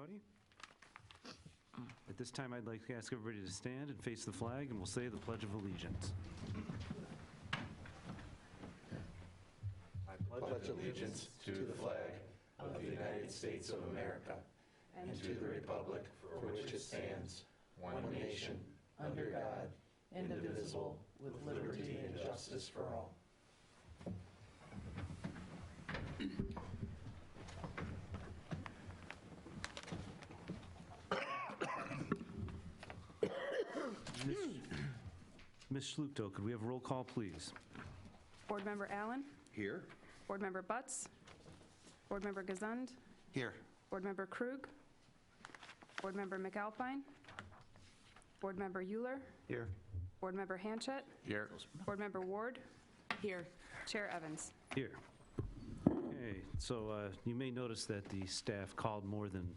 everybody. At this time, I'd like to ask everybody to stand and face the flag, and we'll say the Pledge of Allegiance. I pledge allegiance to the flag of the United States of America and to the republic for which it stands, one nation, under God, indivisible, with liberty and justice for all. Ms. Schluchto, could we have a roll call, please? Board Member Allen? Here. Board Member Butts? Board Member Gesund? Here. Board Member Krug? Board Member McAlpine? Board Member Euler? Here. Board Member Hanchett? Here. Board Member Ward? Here. Chair Evans? Here. Okay, so you may notice that the staff called more than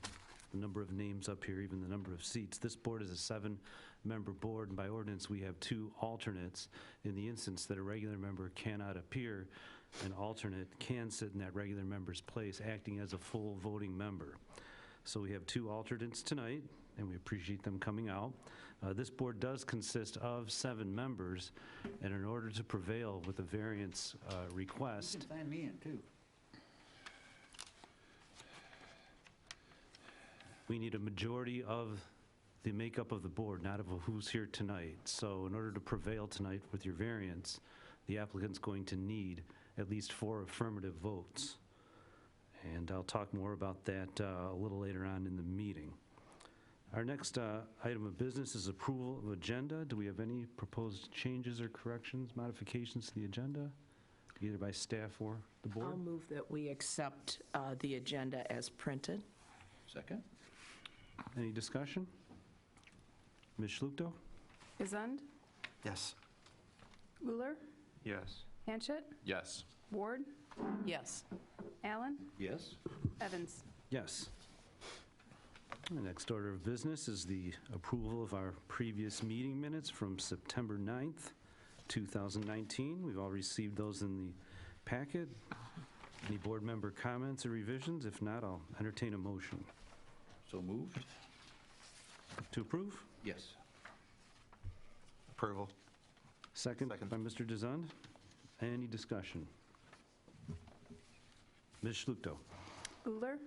the number of names up here, even the number of seats. This board is a 7-member board, and by ordinance, we have 2 alternates. In the instance that a regular member cannot appear, an alternate can sit in that regular member's place, acting as a full voting member. So we have 2 alternates tonight, and we appreciate them coming out. This board does consist of 7 members, and in order to prevail with the variance request, You can sign me in, too. we need a majority of the makeup of the board, not of who's here tonight. So in order to prevail tonight with your variance, the applicant's going to need at least 4 affirmative votes. And I'll talk more about that a little later on in the meeting. Our next item of business is approval of agenda. Do we have any proposed changes or corrections, modifications to the agenda, either by staff or the board? I'll move that we accept the agenda as printed. Second. Any discussion? Ms. Schluchto? Gesund? Yes. Euler? Yes. Hanchett? Yes. Ward? Yes. Allen? Yes. Evans? Yes. The next order of business is the approval of our previous meeting minutes from September 9th, 2019. We've all received those in the packet. Any board member comments or revisions? If not, I'll entertain a motion. So moved? To approve? Yes. Approval. Second Second. by Mr. Gesund. Any discussion? Ms. Schluchto? Euler?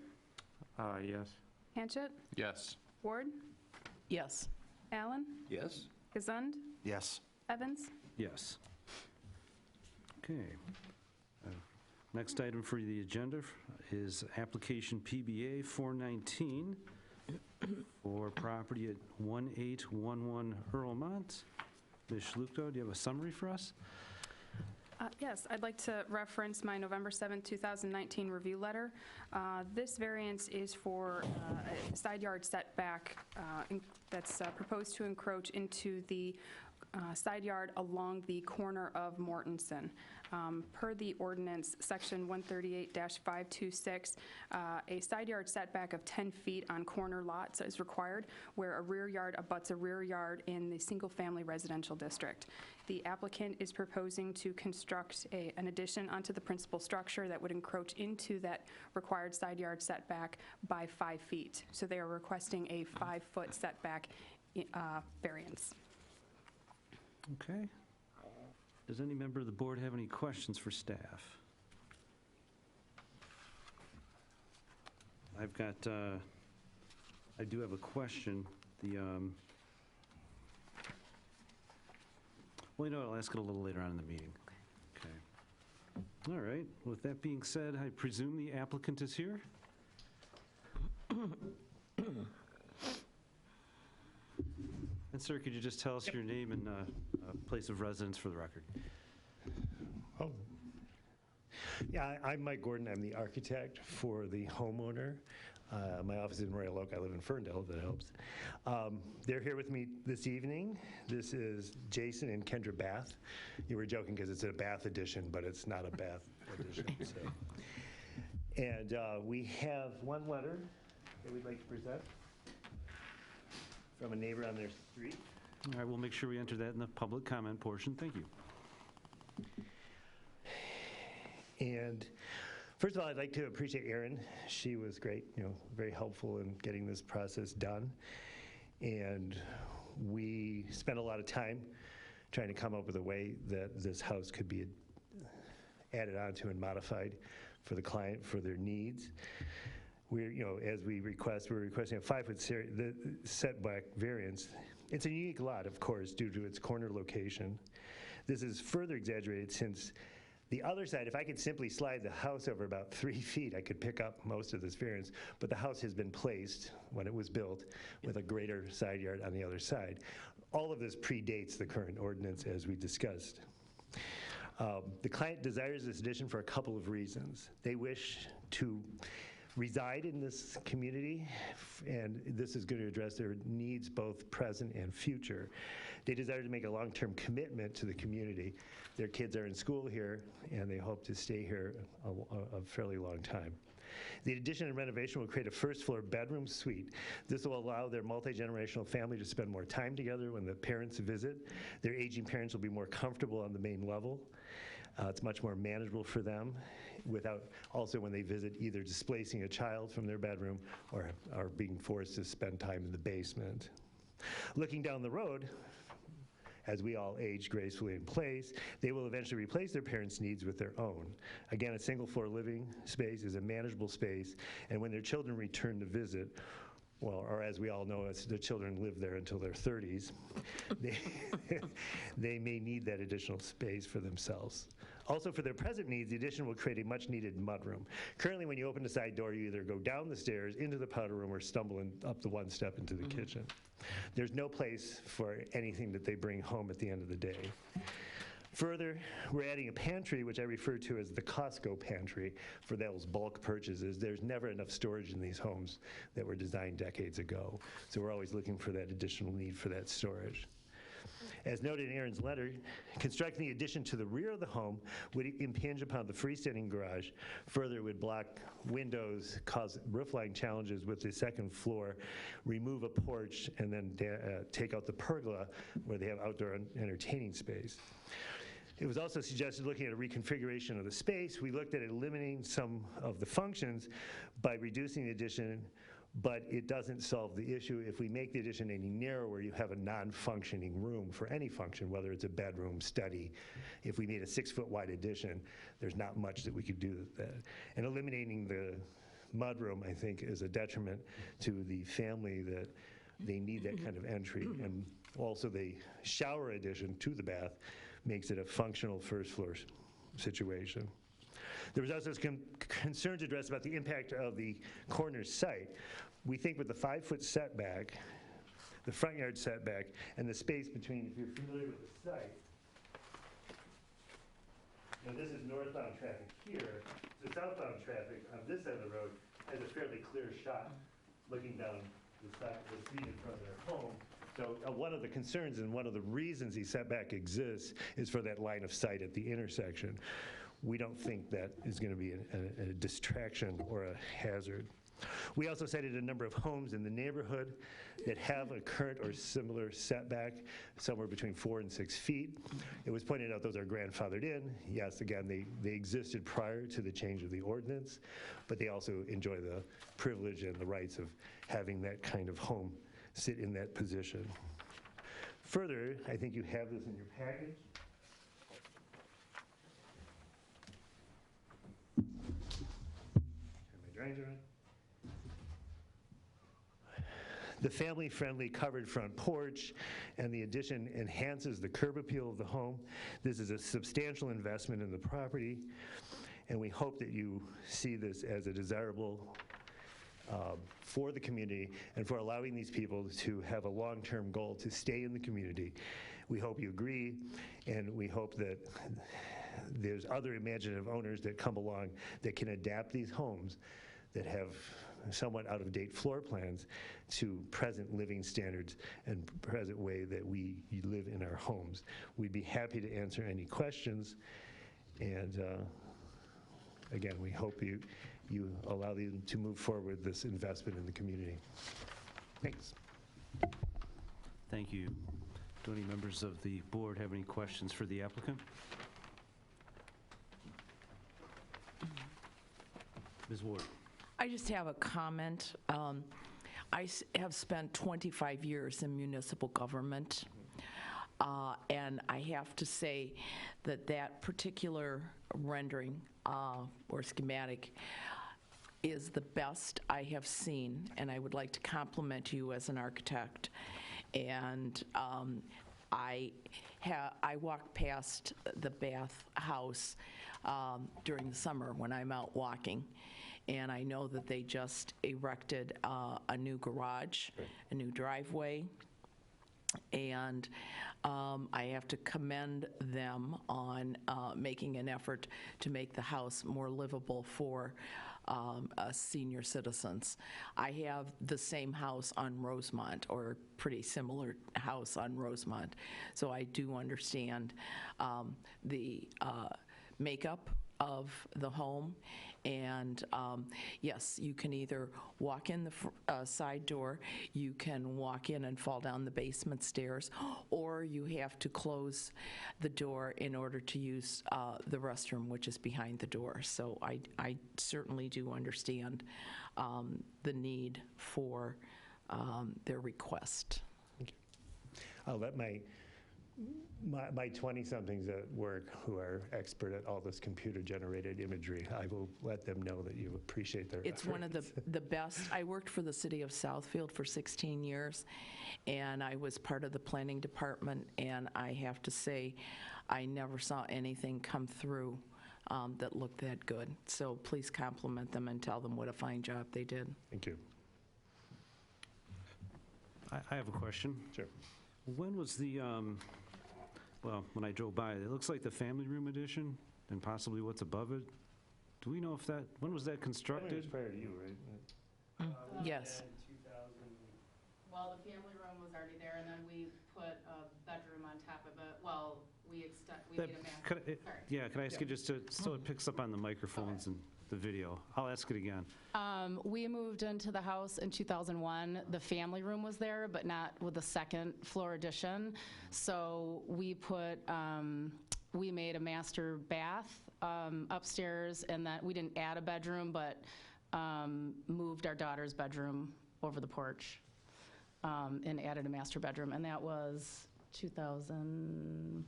Yes. Hanchett? Yes. Ward? Yes. Allen? Yes. Gesund? Yes. Evans? Yes. Okay. Next item for the agenda is application PBA 419 for property at 1811 Earlmont. Ms. Schluchto, do you have a summary for us? Yes, I'd like to reference my November 7, 2019 review letter. This variance is for a side yard setback that's proposed to encroach into the side yard along the corner of Mortensen. Per the ordinance, section 138-526, a side yard setback of 10 feet on corner lots is required where a rear yard abuts a rear yard in the single-family residential district. The applicant is proposing to construct an addition onto the principal structure that would encroach into that required side yard setback by 5 feet. So they are requesting a 5-foot setback variance. Okay. Does any member of the board have any questions for staff? I've got, I do have a question. Well, you know what, I'll ask it a little later on in the meeting. Okay. All right, with that being said, I presume the applicant is here? And sir, could you just tell us your name and place of residence for the record? Oh. Yeah, I'm Mike Gordon. I'm the architect for the homeowner. My office is in Royal Oak. I live in Ferndale, if that helps. They're here with me this evening. This is Jason and Kendra Bath. You were joking because it's a Bath edition, but it's not a Bath edition. So. And we have one letter that we'd like to present from a neighbor on their street. All right, we'll make sure we enter that in the public comment portion. Thank you. And First of all, I'd like to appreciate Erin. She was great, very helpful in getting this process done. And we spent a lot of time trying to come up with a way that this house could be added onto and modified for the client, for their needs. As we're requesting a 5-foot setback variance. It's a unique lot, of course, due to its corner location. This is further exaggerated since the other side, if I could simply slide the house over about 3 feet, I could pick up most of this variance, but the house has been placed, when it was built, with a greater side yard on the other side. All of this predates the current ordinance, as we discussed. The client desires this addition for a couple of reasons. They wish to reside in this community, and this is going to address their needs both present and future. They desire to make a long-term commitment to the community. Their kids are in school here, and they hope to stay here a fairly long time. The addition and renovation will create a first-floor bedroom suite. This will allow their multi-generational family to spend more time together when the parents visit. Their aging parents will be more comfortable on the main level. It's much more manageable for them without also when they visit either displacing a child from their bedroom or are being forced to spend time in the basement. Looking down the road, as we all age gracefully in place, they will eventually replace their parents' needs with their own. Again, a single-floor living space is a manageable space, and when their children return to visit, well, or as we all know, as the children live there until their 30s, they may need that additional space for themselves. Also, for their present needs, the addition will create a much-needed mudroom. Currently, when you open the side door, you either go down the stairs into the powder room or stumble up the one step into the kitchen. There's no place for anything that they bring home at the end of the day. Further, we're adding a pantry, which I refer to as the Costco pantry, for those bulk purchases. There's never enough storage in these homes that were designed decades ago. So we're always looking for that additional need for that storage. As noted in Aaron's letter, constructing the addition to the rear of the home would impinge upon the freestanding garage. Further, it would block windows, cause roofline challenges with the second floor, remove a porch, and then take out the pergola where they have outdoor entertaining space. It was also suggested looking at a reconfiguration of the space. We looked at eliminating some of the functions by reducing the addition, but it doesn't solve the issue. If we make the addition any narrower, you have a non-functioning room for any function, whether it's a bedroom, study. If we made a 6-foot wide addition, there's not much that we could do with that. And eliminating the mudroom, I think, is a detriment to the family that they need that kind of entry. And also the shower addition to the bath makes it a functional first floor situation. There was also concerns addressed about the impact of the corner site. We think with the 5-foot setback, the front yard setback, and the space between, if you're familiar with the site, this is northbound traffic here. The southbound traffic on this side of the road has a fairly clear shot looking down the street in front of their home. So one of the concerns and one of the reasons the setback exists is for that line of sight at the intersection. We don't think that is going to be a distraction or a hazard. We also cited a number of homes in the neighborhood that have a current or similar setback, somewhere between 4 and 6 feet. It was pointed out those are grandfathered in. Yes, again, they existed prior to the change of the ordinance, but they also enjoy the privilege and the rights of having that kind of home sit in that position. Further, I think you have this in your package. The family-friendly covered front porch and the addition enhances the curb appeal of the home. This is a substantial investment in the property, and we hope that you see this as a desirable for the community and for allowing these people to have a long-term goal to stay in the community. We hope you agree, and we hope that there's other imaginative owners that come along that can adapt these homes that have somewhat out-of-date floor plans to present living standards and present way that we live in our homes. We'd be happy to answer any questions, and again, we hope you allow them to move forward this investment in the community. Thanks. Thank you. Do any members of the board have any questions for the applicant? Ms. Ward? I just have a comment. Have spent 25 years in municipal government, and I have to say that that particular rendering or schematic is the best I have seen, and I would like to compliment you as an architect. And I walk past the bath house during the summer when I'm out walking, and I know that they just erected a new garage, a new driveway, and I have to commend them on making an effort to make the house more livable for senior citizens. I have the same house on Rosemont, or pretty similar house on Rosemont, so I do understand the makeup of the home. And yes, you can either walk in the side door, you can walk in and fall down the basement stairs, or you have to close the door in order to use the restroom, which is behind the door. So I certainly do understand the need for their request. I'll let my 20-somethings at work who are expert at all this computer-generated imagery, I will let them know that you appreciate their It's one of efforts. the best. I worked for the city of Southfield for 16 years, and I was part of the planning department, and I have to say, I never saw anything come through that looked that good. So please compliment them and tell them what a fine job they did. Thank you. I have a question. Sure. When was the, well, when I drove by, it looks like the family room addition and possibly what's above it. Do we know if that, when was that That was constructed? prior to you, right? Yes. Well, the family room was already there, and then we put a bedroom on top of it. Well, we made a master, sorry. Yeah, can I ask you just to, so it picks up on the microphones and the video? I'll ask it again. We moved into the house in 2001. The family room was there, but not with the second floor addition. So we put, we made a master bath upstairs, and that we didn't add a bedroom, but moved our daughter's bedroom over the porch and added a master bedroom, and that was 2000.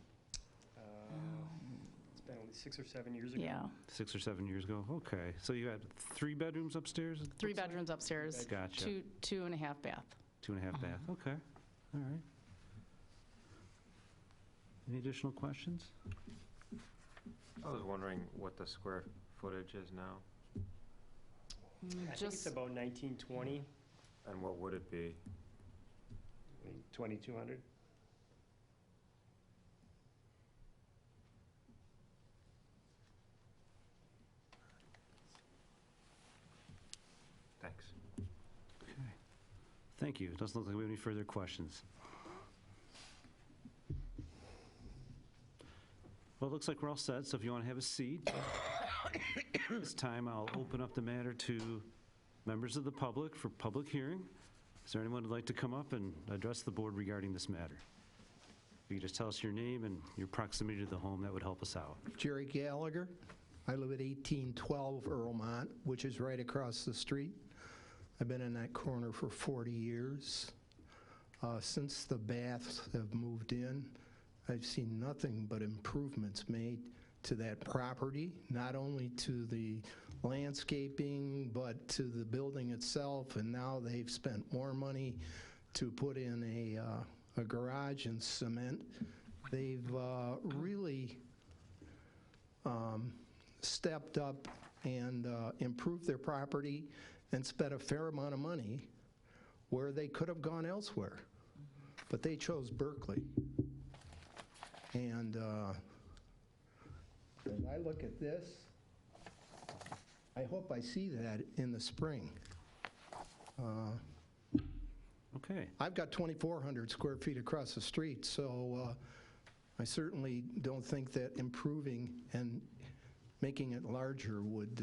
It's been at least 6 or 7 years ago. Yeah, 6 or 7 years ago? Okay. So you had 3 bedrooms upstairs? it three looks like? bedrooms upstairs. Gotcha. Two and a half bath. 2.5 bath. Okay. All right. Any additional questions? I was wondering what the square footage is now, I think it's Just, about 1920. and what would it be? 2,200? Thanks. Okay. Thank you. It doesn't look like we have any further questions. Well, it looks like we're all set, so if you want to have a seat. This time, I'll open up the matter to members of the public for public hearing. Is there anyone who'd like to come up and address the board regarding this matter? If you could just tell us your name and your proximity to the home, that would help us out. Jerry Gallagher. I live at 1812 Earlmont, which is right across the street. I've been in that corner for 40 years. Since the baths have moved in, I've seen nothing but improvements made to that property, not only to the landscaping, but to the building itself, and now they've spent more money to put in a garage and cement. They've really stepped up and improved their property and spent a fair amount of money where they could have gone elsewhere. But they chose Berkley. And as I look at this, I hope I see that in the spring. Okay. I've got 2,400 square feet across the street, so I certainly don't think that improving and making it larger would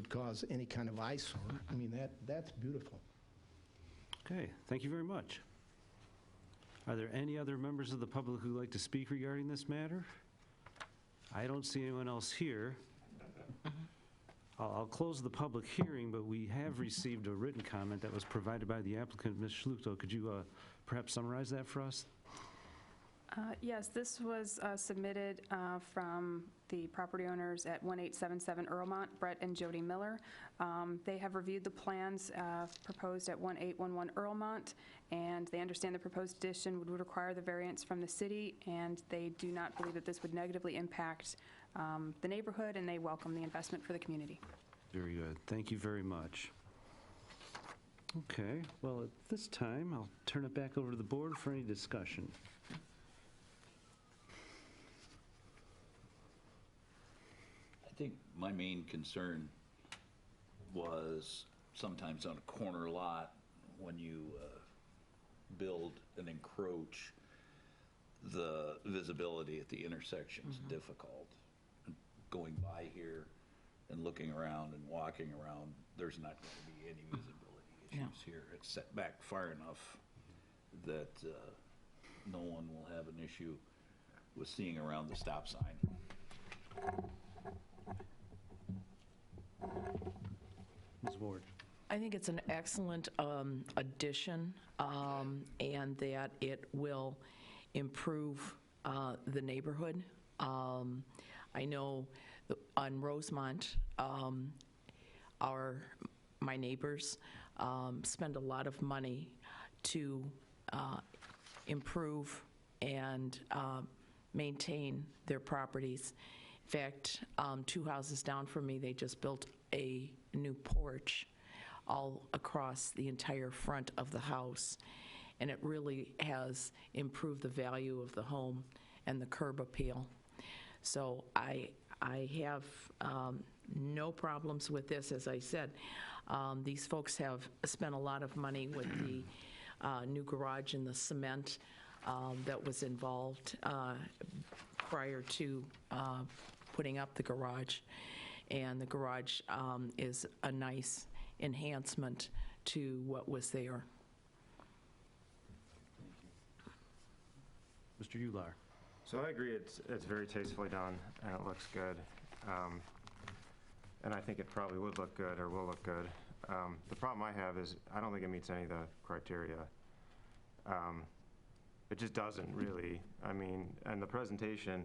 cause any kind of eyesore. I mean, that's beautiful. Okay, thank you very much. Are there any other members of the public who'd like to speak regarding this matter? I don't see anyone else here. I'll close the public hearing, but we have received a written comment that was provided by the applicant, Ms. Schluchto. Could you perhaps summarize that for us? Yes, this was submitted from the property owners at 1877 Earlmont, Brett and Jody Miller. They have reviewed the plans proposed at 1811 Earlmont, and they understand the proposed addition would require the variance from the city, and they do not believe that this would negatively impact the neighborhood, and they welcome the investment for the community. Very good. Thank you very much. Okay, well, at this time, I'll turn it back over to the board for any discussion. I think my main concern was sometimes on a corner lot, when you build and encroach, the visibility at the intersection's difficult. Going by here and looking around and walking around, there's not going to be any visibility issues here. It's set back far enough that no one will have an issue with seeing around the stop sign. Ms. Ward. I think it's an excellent addition, and that it will improve the neighborhood. I know on Rosemont, my neighbors spend a lot of money to improve and maintain their properties. In fact, 2 houses down from me, they just built a new porch all across the entire front of the house, and it really has improved the value of the home and the curb appeal. So I have no problems with this. As I said, these folks have spent a lot of money with the new garage and the cement that was involved prior to putting up the garage. And the garage is a nice enhancement to what was there. Mr. Ular. So I agree, it's very tastefully done, and it looks good. And I think it probably would look good, or will look good. The problem I have is, I don't think it meets any of the criteria. It just doesn't, really. I mean, and the presentation,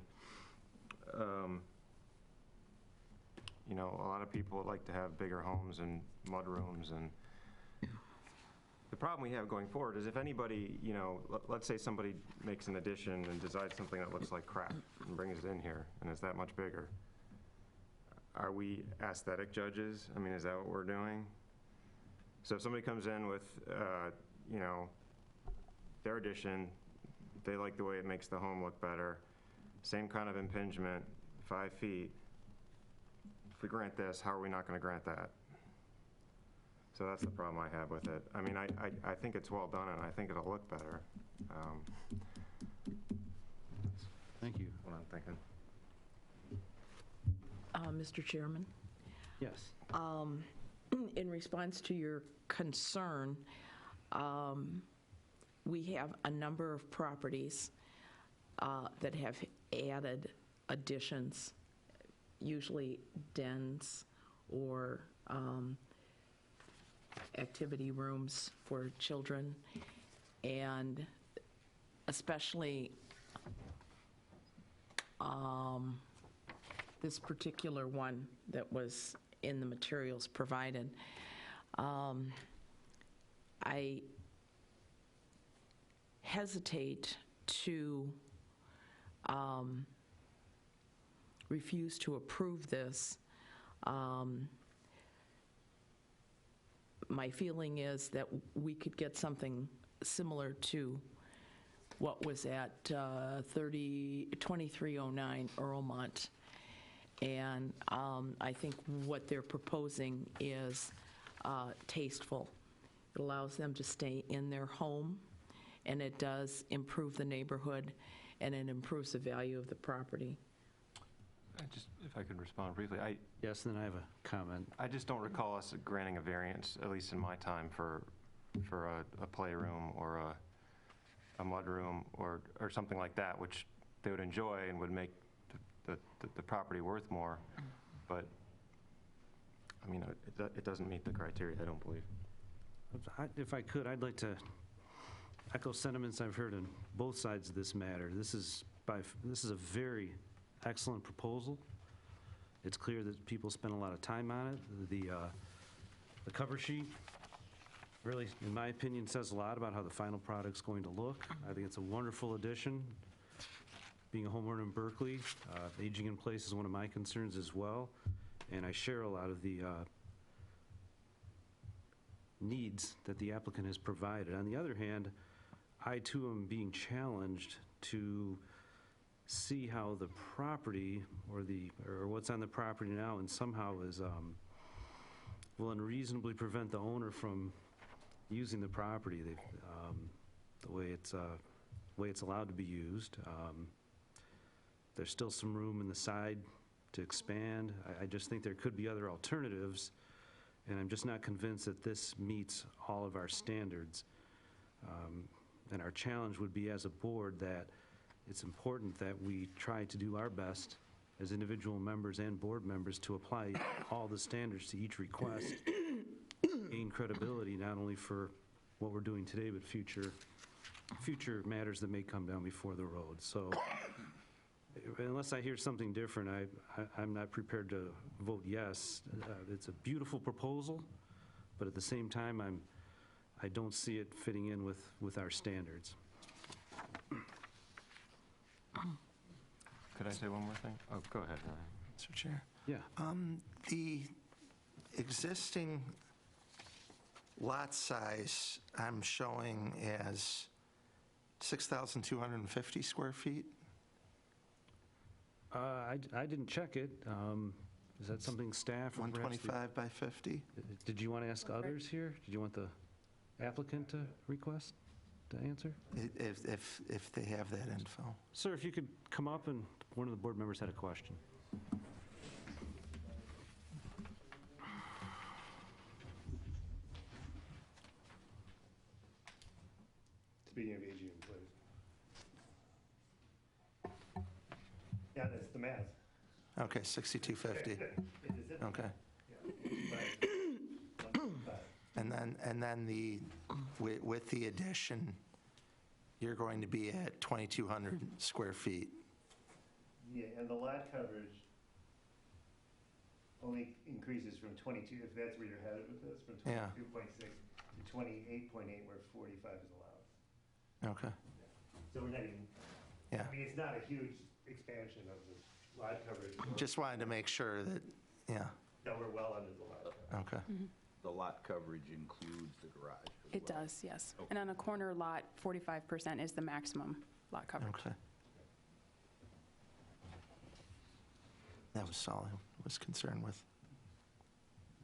you know, a lot of people would like to have bigger homes and mudrooms, and the problem we have going forward is if anybody, you know, let's say somebody makes an addition and decides something that looks like crap and brings it in here, and it's that much bigger. Are we aesthetic judges? I mean, is that what we're doing? So if somebody comes in with, you know, their addition, they like the way it makes the home look better, same kind of impingement, 5 feet. If we grant this, how are we not going to grant that? So that's the problem I have with it. I mean, I think it's well done, and I think it'll look better. Thank you. What I'm thinking. Mr. Chairman? Yes. In response to your concern, we have a number of properties that have added additions, usually dens or activity rooms for children, and especially this particular one that was in the materials provided. I hesitate to refuse to approve this. My feeling is that we could get something similar to what was at 2309 Earlmont. And I think what they're proposing is tasteful. It allows them to stay in their home, and it does improve the neighborhood, and it improves the value of the property. If I could respond briefly, Yes, then I have a comment. I just don't recall us granting a variance, at least in my time, for a playroom or a mudroom or something like that, which they would enjoy and would make the property worth more. But I mean, it doesn't meet the criteria, I don't believe. If I could, I'd like to echo sentiments I've heard on both sides of this matter. This is a very excellent proposal. It's clear that people spent a lot of time on it. The cover sheet really, in my opinion, says a lot about how the final product's going to look. I think it's a wonderful addition. Being a homeowner in Berkeley, aging in place is one of my concerns as well, and I share a lot of the needs that the applicant has provided. On the other hand, I too am being challenged to see how the property or what's on the property now and somehow will unreasonably prevent the owner from using the property the way it's allowed to be used. There's still some room in the side to expand. I just think there could be other alternatives, and I'm just not convinced that this meets all of our standards. And our challenge would be as a board that it's important that we try to do our best as individual members and board members to apply all the standards to each request, gain credibility not only for what we're doing today, but future matters that may come down before the road. So unless I hear something different, I'm not prepared to vote yes. It's a beautiful proposal, but at the same time, I don't see it fitting in with our standards. Could I say one more thing? Oh, go ahead, Ryan. Mr. Chair. Yeah. The existing lot size I'm showing as 6,250 square feet. I didn't check it. Is that something staff? or perhaps the- 125 by 50. Did you want to ask others here? Did you want the applicant to request, to answer? If they have that info. Sir, if you could come up, and one of the board members had a question. Speaking of aging in place. Yeah, that's the math. Okay, 6,250. Okay. And then with the addition, you're going to be at 2,200 square feet. Yeah, and the lot coverage only increases from 22, if that's where you're headed with this, from Yeah. 22.6 to 28.8, where 45 is allowed. Okay, So we're not even, yeah. I mean, it's not a huge expansion of the lot coverage. Just wanted to make sure that, yeah, No, we're well under the lot coverage. okay. The lot coverage includes the garage as It well. does, yes. And on a corner lot, 45% is the maximum lot coverage. Okay. That was all I was concerned with.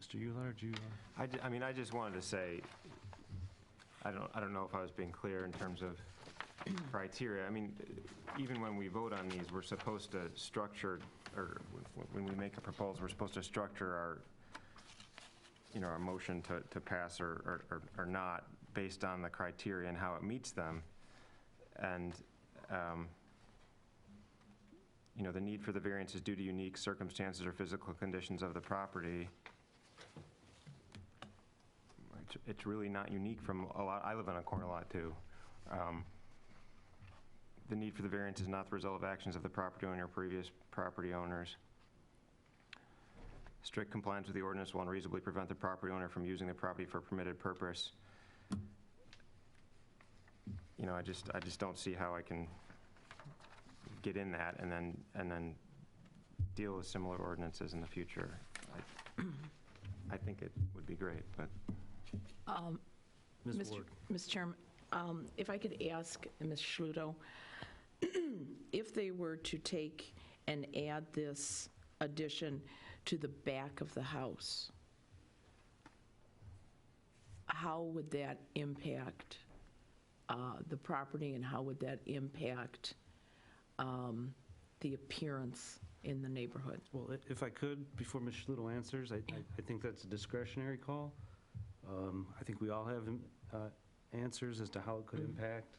Mr. Ular, do you? I mean, I just wanted to say, I don't know if I was being clear in terms of criteria. I mean, even when we vote on these, we're supposed to structure, or when we make a proposal, we're supposed to structure our, our motion to pass or not based on the criteria and how it meets them. And, the need for the variance is due to unique circumstances or physical conditions of the property. It's really not unique from a lot. I live on a corner lot too. The need for the variance is not the result of actions of the property owner or previous property owners. Strict compliance with the ordinance will unreasonably prevent the property owner from using the property for a permitted purpose. I just don't see how I can get in that and then deal with similar ordinances in the future. I think it would be great, but. Ms. Ward. Mr. Chairman, if I could ask Ms. Schluto, if they were to take and add this addition to the back of the house, how would that impact the property, and how would that impact the appearance in the neighborhood? Well, if I could, before Ms. Schluto answers, I think that's a discretionary call. I think we all have answers as to how it could impact.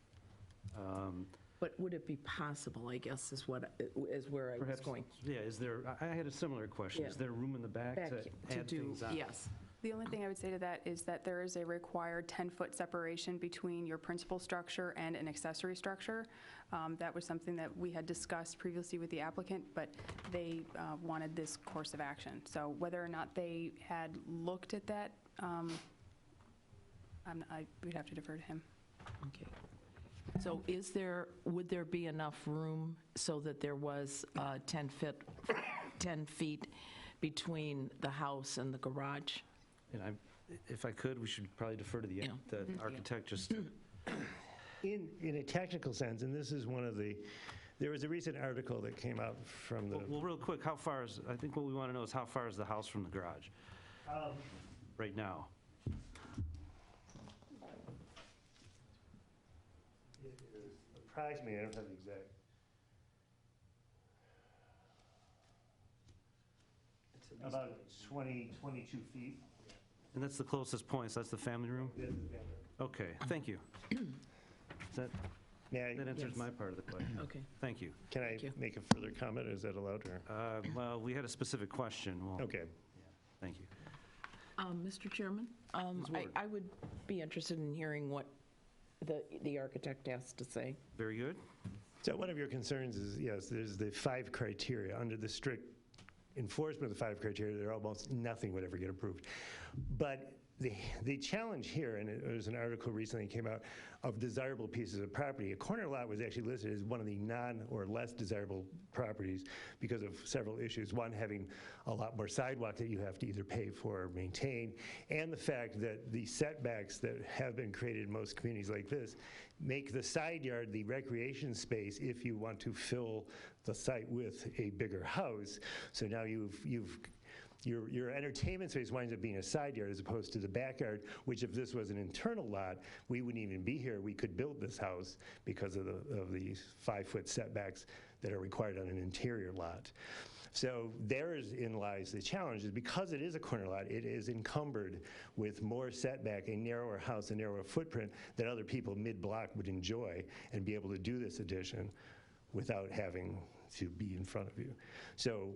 But would it be possible, I guess, is where I was Perhaps, going. yeah, is there, I had a similar question. Yeah. Is there room in the back to add do, things on? yes. The only thing I would say to that is that there is a required 10-foot separation between your principal structure and an accessory structure. That was something that we had discussed previously with the applicant, but they wanted this course of action. So whether or not they had looked at that, we'd have to defer to him. Okay. So would there be enough room so that there was 10 feet between the house and the garage? And if I could, we should probably defer to the architect just to In a technical sense, and this is one of the, there was a recent article that came out from the. Well, real quick, how far is, I think what we want to know is how far is the house from the garage right now? Approximately, I don't have the exact. About 20, 22 feet. And that's the closest point, so that's the family room? Okay, thank you. That answers my part of the question. Okay. Thank you. Can I you. make a further comment, or is that allowed, or? Well, we had a specific question. Well, Okay. thank you. Mr. Chairman, Ward. I would be interested in hearing what the architect has to say. Very good. So one of your concerns is, yes, there's the 5 criteria. Under the strict enforcement of the 5 criteria, there almost nothing would ever get approved. But the challenge here, and there's an article recently came out, of desirable pieces of property. A corner lot was actually listed as one of the non or less desirable properties because of several issues. One, having a lot more sidewalk that you have to either pay for or maintain, and the fact that the setbacks that have been created in most communities like this make the side yard the recreation space if you want to fill the site with a bigger house. So now your entertainment space winds up being a side yard as opposed to the backyard, which if this was an internal lot, we wouldn't even be here. We could build this house because of the 5-foot setbacks that are required on an interior lot. So therein lies the challenge, is because it is a corner lot, it is encumbered with more setback, a narrower house, a narrower footprint that other people mid-block would enjoy and be able to do this addition without having to be in front of you. So,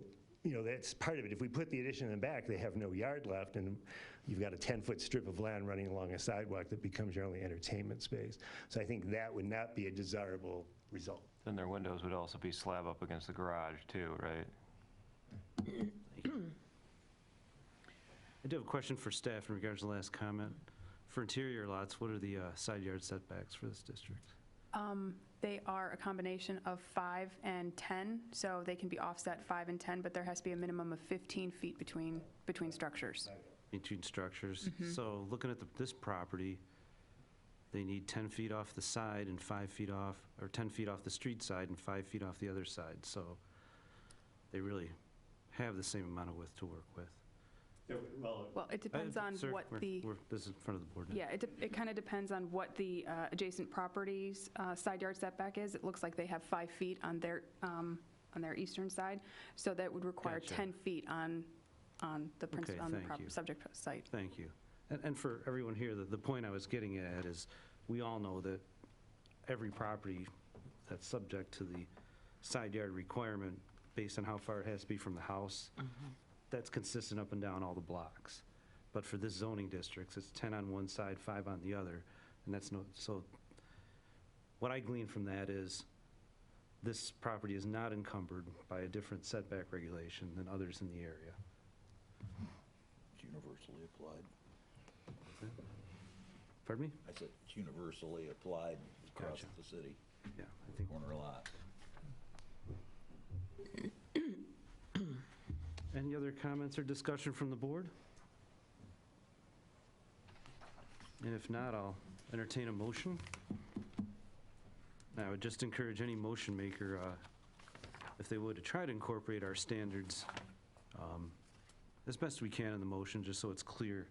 that's part of it. If we put the addition in the back, they have no yard left, and you've got a 10-foot strip of land running along a sidewalk that becomes your only entertainment space. So I think that would not be a desirable result. Then their windows would also be slab up against the garage too, right? I do have a question for staff in regards to the last comment. For interior lots, what are the side yard setbacks for this district? They are a combination of 5 and 10, so they can be offset 5 and 10, but there has to be a minimum of 15 feet between structures. Between structures. So looking at this property, they need 10 feet off the side and 5 feet off, or 10 feet off the street side and 5 feet off the other side. So they really have the same amount of width to work with. Well, it depends on Sir, what the... This is in front of the board now. Yeah, it kind of depends on what the adjacent property's side yard setback is. It looks like they have 5 feet on their eastern side, so that would require Gotcha. 10 feet on the Okay, thank you. subject site. Thank you. And for everyone here, the point I was getting at is, we all know that every property that's subject to the side yard requirement, based on how far it has to be from the house, that's consistent up and down all the blocks. But for this zoning districts, it's 10 on one side, 5 on the other, and that's so what I glean from that is this property is not encumbered by a different setback regulation than others in the area. It's universally applied. Pardon me? I said it's universally applied across Gotcha. the city, Yeah, I think. corner lot. Any other comments or discussion from the board? And if not, I'll entertain a motion. I would just encourage any motion maker, if they would, to try to incorporate our standards as best we can in the motion, just so it's clear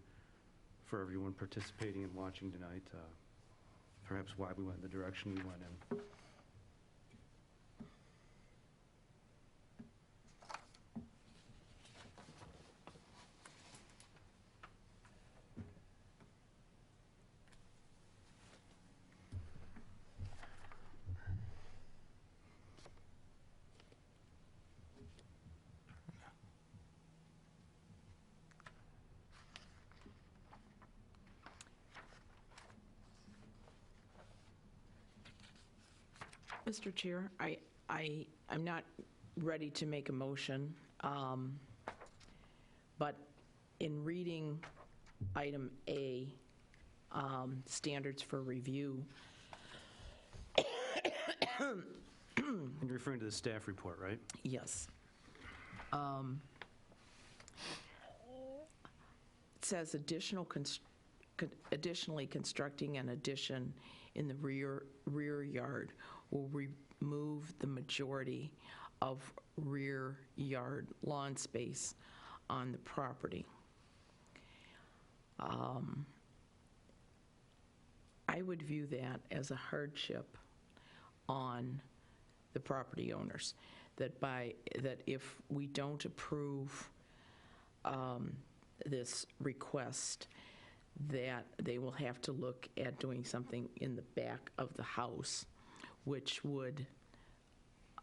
for everyone participating and watching tonight, perhaps why we went in the direction we went in. Mr. Chair, I'm not ready to make a motion, but in reading item A, standards for review, And you're referring to the staff report, right? yes. It says additionally constructing an addition in the rear yard will remove the majority of rear yard lawn space on the property. I would view that as a hardship on the property owners, that if we don't approve this request, that they will have to look at doing something in the back of the house, which would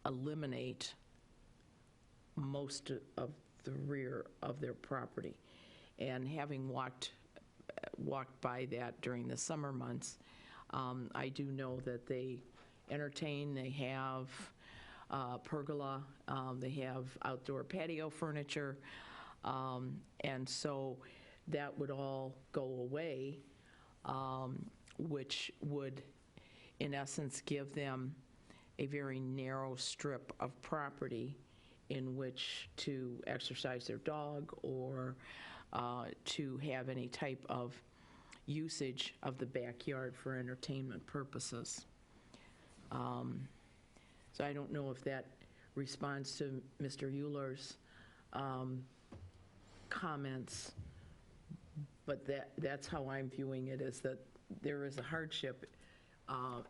eliminate most of the rear of their property. And having walked by that during the summer months, I do know that they entertain, they have pergola, they have outdoor patio furniture, and so that would all go away, which would, in essence, give them a very narrow strip of property in which to exercise their dog or to have any type of usage of the backyard for entertainment purposes. So I don't know if that responds to Mr. Euler's comments, but that's how I'm viewing it, is that there is a hardship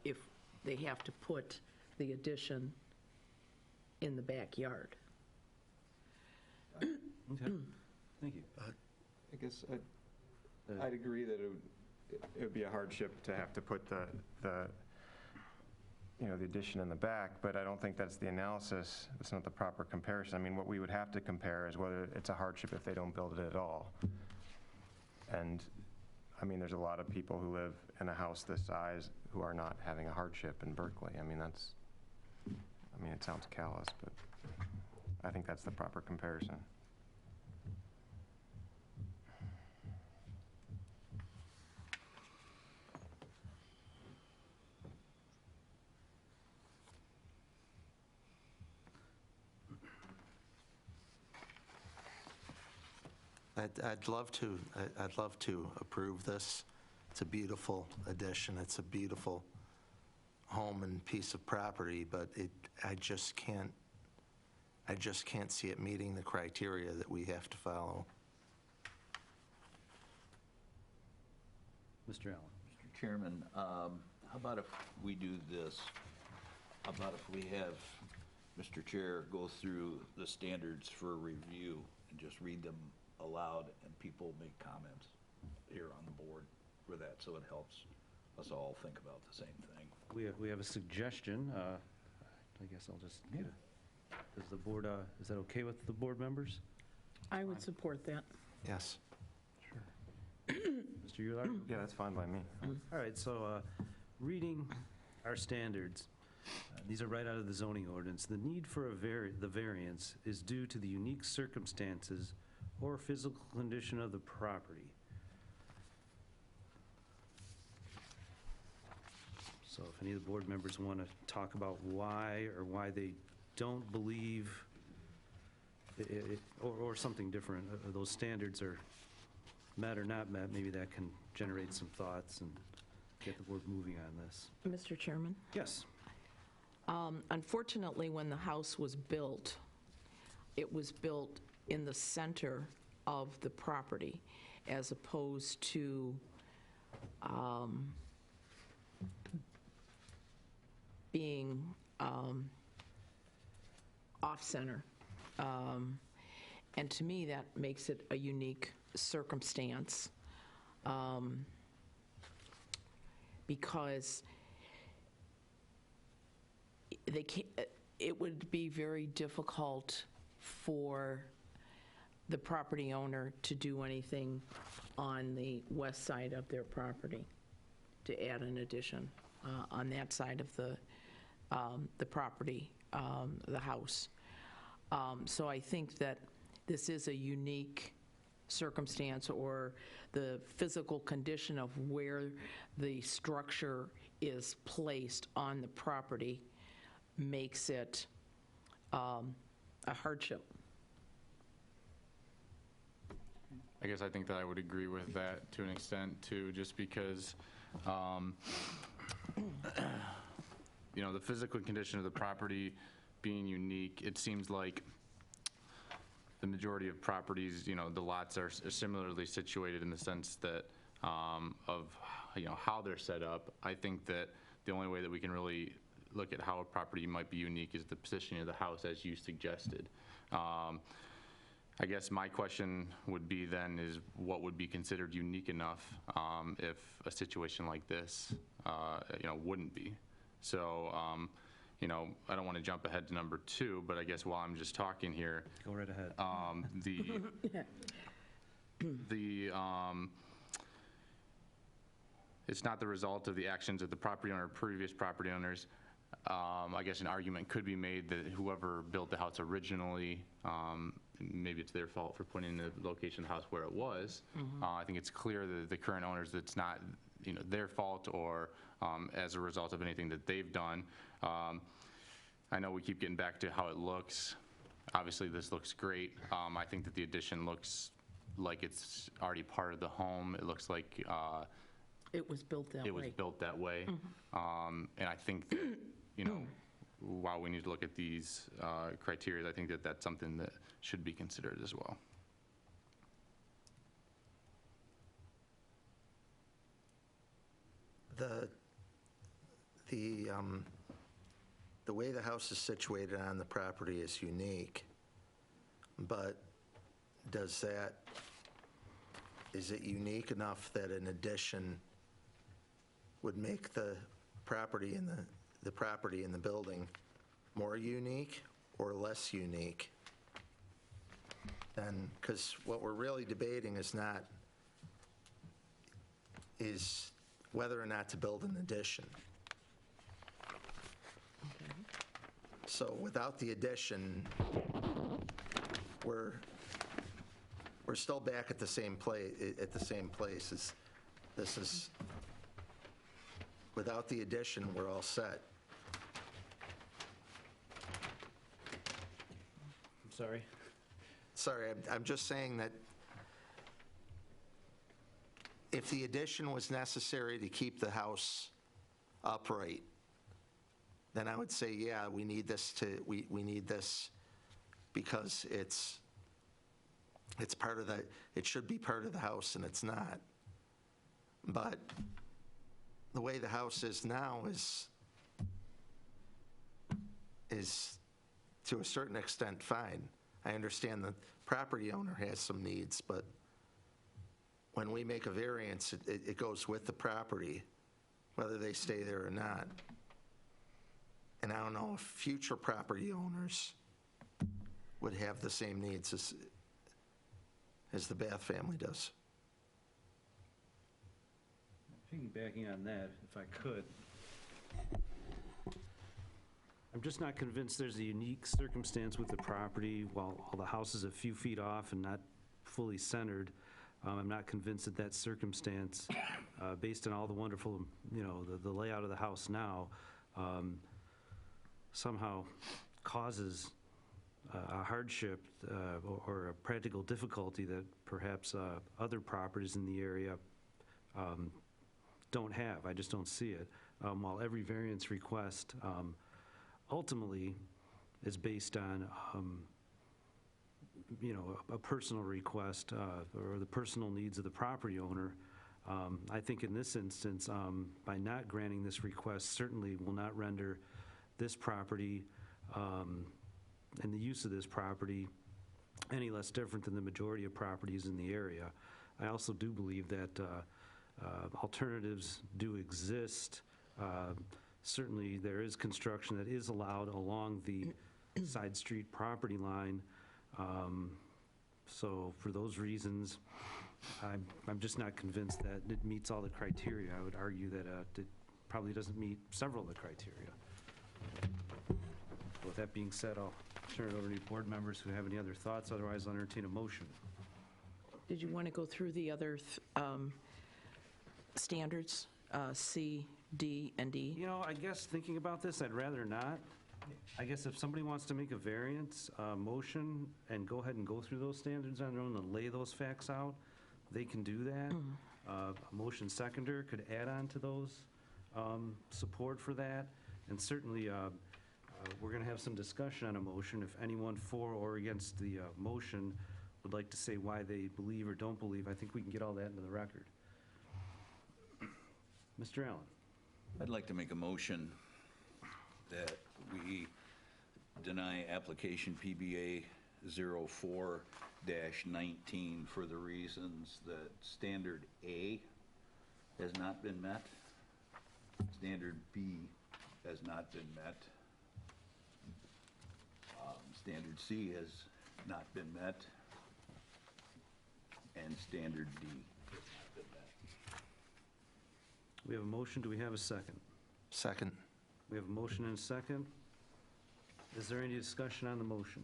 if they have to put the addition in the backyard. Okay, thank you. I guess I'd agree that it would be a hardship to have to put the addition in the back, but I don't think that's the analysis. It's not the proper comparison. I mean, what we would have to compare is whether it's a hardship if they don't build it at all. And, I mean, there's a lot of people who live in a house this size who are not having a hardship in Berkeley. I mean, it sounds callous, but I think that's the proper comparison. I'd love to approve this. It's a beautiful addition. It's a beautiful home and piece of property, but I just can't see it meeting the criteria that we have to follow. Mr. Allen. Mr. Chairman, how about if we do this? How about if we have Mr. Chair go through the standards for review and just read them aloud, and people make comments here on the board for that, so it helps us all think about the same thing. We have a suggestion. I guess I'll just get it. Does the board, is that okay with the board members? I would support that. Yes. Mr. Euler? Yeah, that's fine by me. All right, so reading our standards, these are right out of the zoning ordinance. The need for the variance is due to the unique circumstances or physical condition of the property. So if any of the board members want to talk about why they don't believe, or something different, those standards are met or not met, maybe that can generate some thoughts and get the board moving on this. Mr. Chairman? Yes. Unfortunately, when the house was built, it was built in the center of the property as opposed to being off-center. And to me, that makes it a unique circumstance because it would be very difficult for the property owner to do anything on the west side of their property, to add an addition on that side of the property, the house. So I think that this is a unique circumstance, or the physical condition of where the structure is placed on the property makes it a hardship. I guess I think that I would agree with that to an extent too, just because, the physical condition of the property being unique, it seems like the majority of properties, the lots are similarly situated in the sense that of how they're set up. I think that the only way that we can really look at how a property might be unique is the positioning of the house, as you suggested. I guess my question would be then is what would be considered unique enough if a situation like this, wouldn't be. So, I don't want to jump ahead to number 2, but I guess while I'm just talking here. Go right ahead. It's not the result of the actions of the property owner or previous property owners. I guess an argument could be made that whoever built the house originally, maybe it's their fault for putting the location of the house where it was. I think it's clear that the current owners, it's not their fault or as a result of anything that they've done. I know we keep getting back to how it looks. Obviously, this looks great. I think that the addition looks like it's already part of the home. It looks like It was built that way. it was built that way. And I think that, while we need to look at these criteria, I think that that's something that should be considered as well. The way the house is situated on the property is unique, but is it unique enough that an addition would make the property and the property in the building more unique or less unique? Then, because what we're really debating is whether or not to build an addition. So without the addition, we're still back at the same place. This is without the addition, we're all set. I'm sorry? Sorry, I'm just saying that if the addition was necessary to keep the house upright, then I would say, yeah, we need this we need this because it's part of it should be part of the house, and it's not. But the way the house is now is to a certain extent fine. I understand the property owner has some needs, but when we make a variance, it goes with the property, whether they stay there or not. And I don't know if future property owners would have the same needs as the Bath family does. Piggybacking on that, if I could, I'm just not convinced there's a unique circumstance with the property. While the house is a few feet off and not fully centered, I'm not convinced that that circumstance, based on all the wonderful, the layout of the house now, somehow causes a hardship or a practical difficulty that perhaps other properties in the area don't have. I just don't see it. While every variance request ultimately is based on, a personal request or the personal needs of the property owner, I think in this instance, by not granting this request, certainly will not render this property and the use of this property any less different than the majority of properties in the area. I also do believe that alternatives do exist. Certainly, there is construction that is allowed along the side street property line. So for those reasons, I'm just not convinced that it meets all the criteria. I would argue that it probably doesn't meet several of the criteria. With that being said, I'll turn it over to any board members who have any other thoughts. Otherwise, I'll entertain a motion. Did you want to go through the other standards, C, D, and D? You know, I guess thinking about this, I'd rather not. I guess if somebody wants to make a variance motion and go ahead and go through those standards on their own and lay those facts out, they can do that. A motion seconder could add on to those support for that. And certainly, we're going to have some discussion on a motion. If anyone for or against the motion would like to say why they believe or don't believe, I think we can get all that into the record. Mr. Allen. I'd like to make a motion that we deny application PBA 04-19 for the reasons that standard A has not been met, standard B has not been met, standard C has not been met, and standard D has not been met. We have a motion. Do we have a second? Second. We have a motion and a second. Is there any discussion on the motion?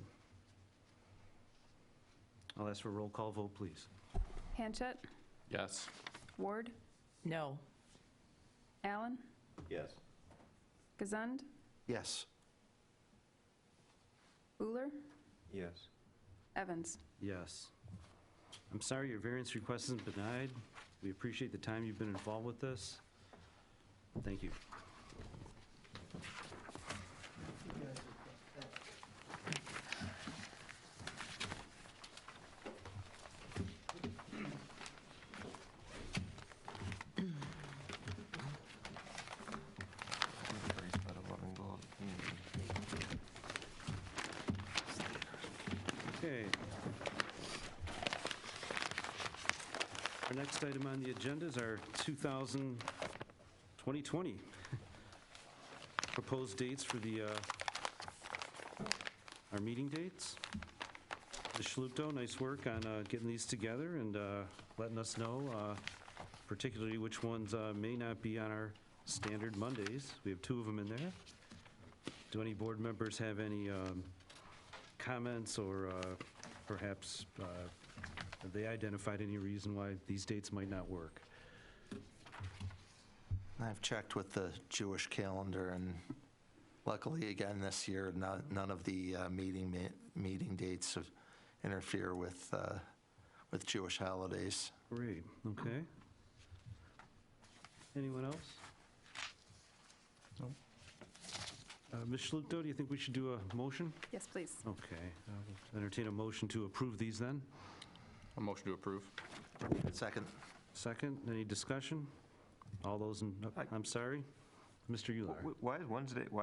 I'll ask for a roll call vote, please. Hanchett, Yes. Ward, No. Allen, Yes. Gazund, Yes. Uller, Yes. Evans. Yes. I'm sorry your variance request isn't denied. We appreciate the time you've been involved with this. Thank you. Okay. Our next item on the agenda is our 2020 proposed dates for the our meeting dates. Ms. Schluto, nice work on getting these together and letting us know particularly which ones may not be on our standard Mondays. We have 2 of them in there. Do any board members have any comments or perhaps have they identified any reason why these dates might not work? I've checked with the Jewish calendar, and luckily, again, this year, none of the meeting dates interfere with Jewish holidays. Great, okay. Anyone else? No. Ms. Schluto, do you think we should do a motion? Yes, please. Okay. I'll entertain a motion to approve these then. A motion to approve. Second. Second, any discussion? All those in, I'm sorry? Mr. Ular. Why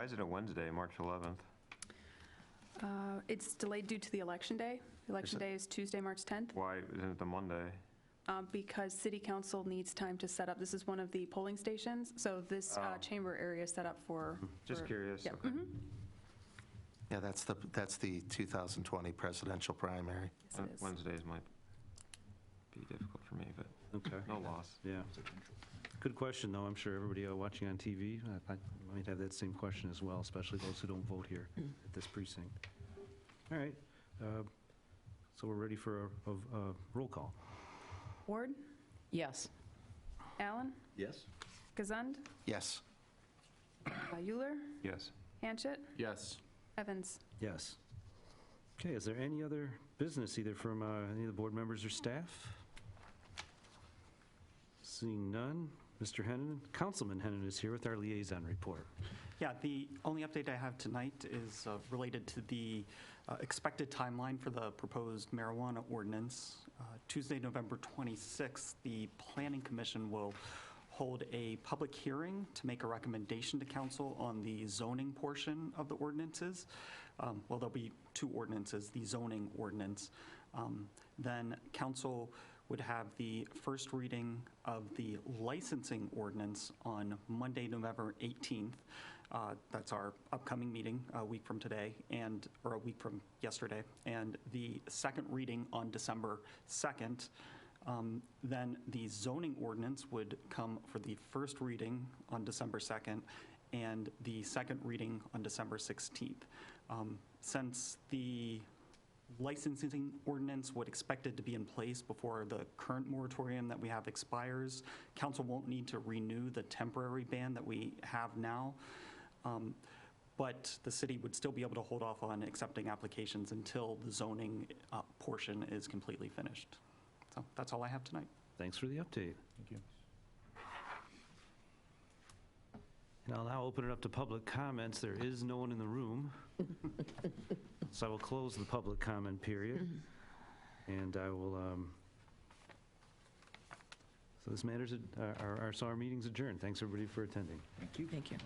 is it a Wednesday, March 11th? It's delayed due to the election day. The election day is Tuesday, March 10th, Why isn't it the Monday? because city council needs time to set up. This is one of the polling stations, so this chamber area is set up for. Just curious. Yep. Okay. Yeah, that's the 2020 presidential primary. Yes, it is. Wednesdays might be difficult for me, but Okay. no loss. Yeah. Good question, though. I'm sure everybody watching on TV I might have that same question as well, especially those who don't vote here at this precinct. All right. So we're ready for a roll call. Ward, Yes. Allen, Yes? Gazund, Yes. Euler, Yes. Hanchett, Yes. Evans. Yes. Okay, is there any other business, either from any of the board members or staff? Seeing none, Mr. Hennon, Councilman Hennon is here with our liaison report. Yeah, the only update I have tonight is related to the expected timeline for the proposed marijuana ordinance. Tuesday, November 26th, the Planning Commission will hold a public hearing to make a recommendation to council on the zoning portion of the ordinances. Well, there'll be 2 ordinances, the zoning ordinance. Then council would have the first reading of the licensing ordinance on Monday, November 18th. That's our upcoming meeting, a week from today, or a week from yesterday. And the second reading on December 2nd. Then the zoning ordinance would come for the first reading on December 2nd, and the second reading on December 16th. Since the licensing ordinance would expect it to be in place before the current moratorium that we have expires, council won't need to renew the temporary ban that we have now. But the city would still be able to hold off on accepting applications until the zoning portion is completely finished. So that's all I have tonight. Thanks for the update. Thank you. And I'll now open it up to public comments. There is no one in the room. So I will close the public comment period. And I will, so this matters, so our meeting's adjourned. Thanks, everybody, for attending. Thank you. Thank you.